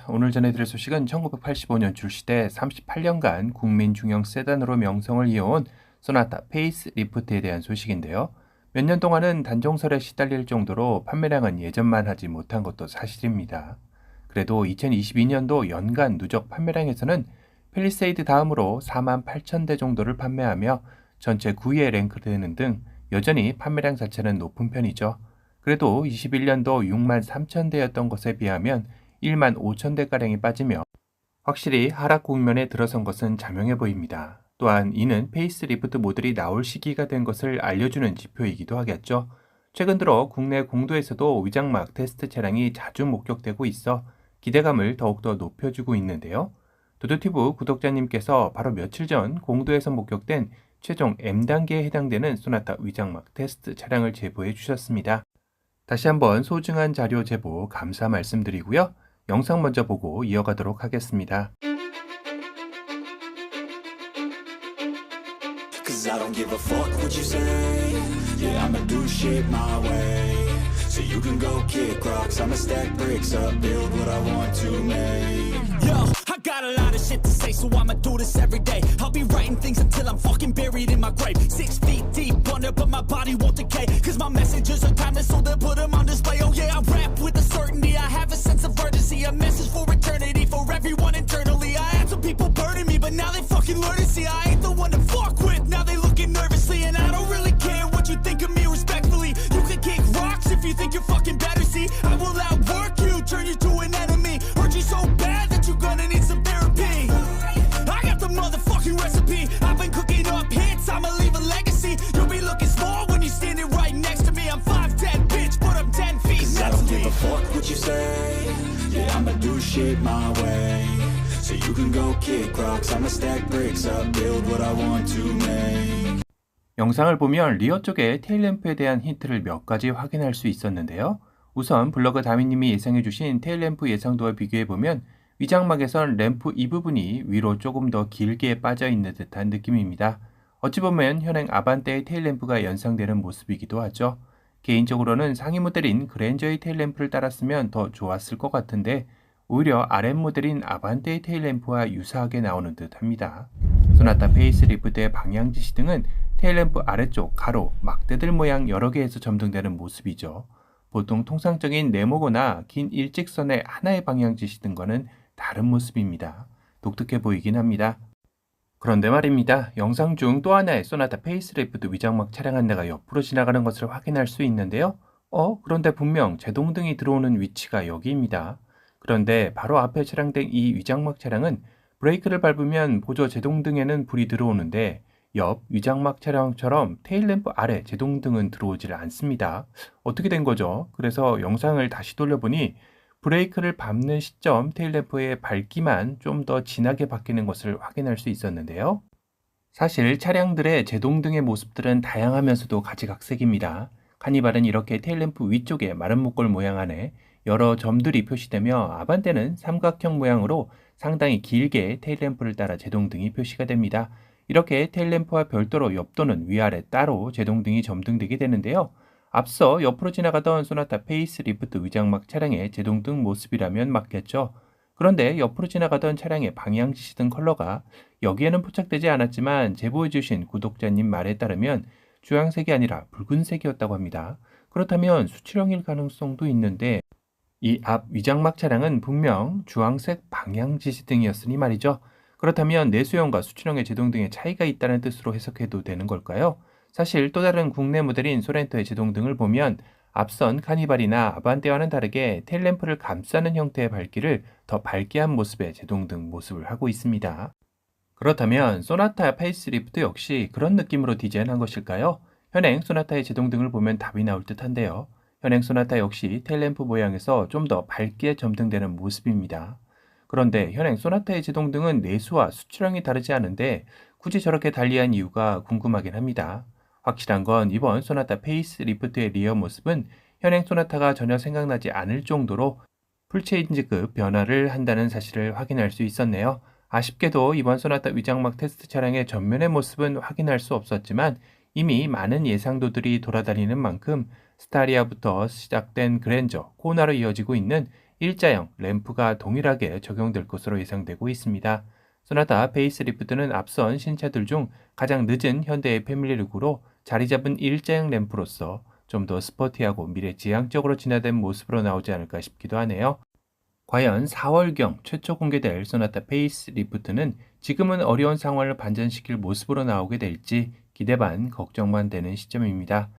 오늘 전해드릴 소식은 1985년 출시돼 38년간 국민 중형 세단으로 명성을 이어온 소나타 페이스 리프트에 대한 소식인데요. 몇 년 동안은 단종설에 시달릴 정도로 판매량은 예전만 하지 못한 것도 사실입니다. 그래도 2022년도 연간 누적 판매량에서는 팰리세이드 다음으로 4만 8천 대 정도를 판매하며 전체 9위에 랭크되는 등 여전히 판매량 자체는 높은 편이죠. 그래도 21년도 6만 3천 대였던 것에 비하면 1만 5천 대가량이 빠지며 확실히 하락 국면에 들어선 것은 자명해 보입니다. 또한 이는 페이스리프트 모델이 나올 시기가 된 것을 알려주는 지표이기도 하겠죠. 최근 들어 국내 공도에서도 위장막 테스트 차량이 자주 목격되고 있어 기대감을 더욱더 높여주고 있는데요. 도도티브 구독자님께서 바로 며칠 전 공도에서 목격된 최종 M단계에 해당되는 소나타 위장막 테스트 차량을 제보해 주셨습니다. 다시 한번 소중한 자료 제보 감사 말씀드리고요. 영상 먼저 보고 이어가도록 하겠습니다. Cause I don't give a fuck what you say. Yeah, I'ma do shit my way. So you can go kick rocks, I'ma stack bricks up, build what I want to make. Yo, I got a lot of shit to say, so I'ma do this every day. I'll be writing things until I'm fucking buried in my grave. 6 feet deep under, but my body won't decay. Cause my messages are timeless, so they'll put them on display. Oh yeah, I rap with a certainty, I have a sense of urgency. A message for eternity, for everyone internally. I had some people burning me, but now they fucking learn to see I ain't the one to fuck with. Now they looking nervously, and I don't really care what you think of me respectfully. You can kick rocks if you think you're fucking better, see. I will outwork you, turn you to an enemy. Hurt you so bad that you're gonna need some therapy. I got the motherfucking recipe. I've been cooking up hits, I'ma leave a legacy. You'll be looking small when you're standing right next to me. I'm 5'10", bitch, but I'm 10 feet. Cause I don't give a fuck what you say. Yeah, I'ma do shit my way. So you can go kick rocks, I'ma stack bricks up, build what I want to make. 영상을 보면 리어 쪽에 테일램프에 대한 힌트를 몇 가지 확인할 수 있었는데요. 우선 블로그 다미님이 예상해주신 테일램프 예상도와 비교해보면 위장막에선 램프 이 부분이 위로 조금 더 길게 빠져있는 듯한 느낌입니다. 어찌 보면 현행 아반떼의 테일램프가 연상되는 모습이기도 하죠. 개인적으로는 상위 모델인 그랜저의 테일램프를 따랐으면 더 좋았을 것 같은데 오히려 아랫 모델인 아반떼의 테일램프와 유사하게 나오는 듯 합니다. 소나타 페이스리프트의 방향 지시 등은 테일램프 아래쪽 가로, 막대들 모양 여러 개에서 점등되는 모습이죠. 보통 통상적인 네모거나 긴 일직선의 하나의 방향 지시 등과는 다른 모습입니다. 독특해 보이긴 합니다. 그런데 말입니다. 영상 중 또 하나의 소나타 페이스리프트 위장막 차량 한 대가 옆으로 지나가는 것을 확인할 수 있는데요. 그런데 분명 제동등이 들어오는 위치가 여기입니다. 그런데 바로 앞에 차량된 이 위장막 차량은 브레이크를 밟으면 보조 제동등에는 불이 들어오는데 옆 위장막 차량처럼 테일램프 아래 제동등은 들어오질 않습니다. 어떻게 된 거죠? 그래서 영상을 다시 돌려보니 브레이크를 밟는 시점 테일램프의 밝기만 좀 더 진하게 바뀌는 것을 확인할 수 있었는데요. 사실 차량들의 제동등의 모습들은 다양하면서도 가지각색입니다. 카니발은 이렇게 테일램프 위쪽에 마른 목골 모양 안에 여러 점들이 표시되며 아반떼는 삼각형 모양으로 상당히 길게 테일램프를 따라 제동등이 표시가 됩니다. 이렇게 테일램프와 별도로 옆도는 위아래 따로 제동등이 점등되게 되는데요. 앞서 옆으로 지나가던 소나타 페이스리프트 위장막 차량의 제동등 모습이라면 맞겠죠. 그런데 옆으로 지나가던 차량의 방향 지시등 컬러가 여기에는 포착되지 않았지만 제보해주신 구독자님 말에 따르면 주황색이 아니라 붉은색이었다고 합니다. 그렇다면 수출형일 가능성도 있는데 이 앞 위장막 차량은 분명 주황색 방향 지시등이었으니 말이죠. 그렇다면 내수형과 수출형의 제동등에 차이가 있다는 뜻으로 해석해도 되는 걸까요? 사실 또 다른 국내 모델인 소렌토의 제동등을 보면 앞선 카니발이나 아반떼와는 다르게 테일램프를 감싸는 형태의 밝기를 더 밝게 한 모습의 제동등 모습을 하고 있습니다. 그렇다면 소나타 페이스리프트 역시 그런 느낌으로 디자인한 것일까요? 현행 소나타의 제동등을 보면 답이 나올 듯한데요. 현행 소나타 역시 테일램프 모양에서 좀 더 밝게 점등되는 모습입니다. 그런데 현행 소나타의 제동등은 내수와 수출형이 다르지 않은데 굳이 저렇게 달리한 이유가 궁금하긴 합니다. 확실한 건 이번 소나타 페이스리프트의 리어 모습은 현행 소나타가 전혀 생각나지 않을 정도로 풀체인지급 변화를 한다는 사실을 확인할 수 있었네요. 아쉽게도 이번 소나타 위장막 테스트 차량의 전면의 모습은 확인할 수 없었지만 이미 많은 예상도들이 돌아다니는 만큼 스타리아부터 시작된 그랜저, 코나로 이어지고 있는 일자형 램프가 동일하게 적용될 것으로 예상되고 있습니다. 소나타 페이스리프트는 앞선 신차들 중 가장 늦은 현대의 패밀리룩으로 자리 잡은 일자형 램프로서 좀 더 스포티하고 미래지향적으로 진화된 모습으로 나오지 않을까 싶기도 하네요. 과연 4월경 최초 공개될 소나타 페이스리프트는 지금은 어려운 상황을 반전시킬 모습으로 나오게 될지 기대 반 걱정 반 되는 시점입니다.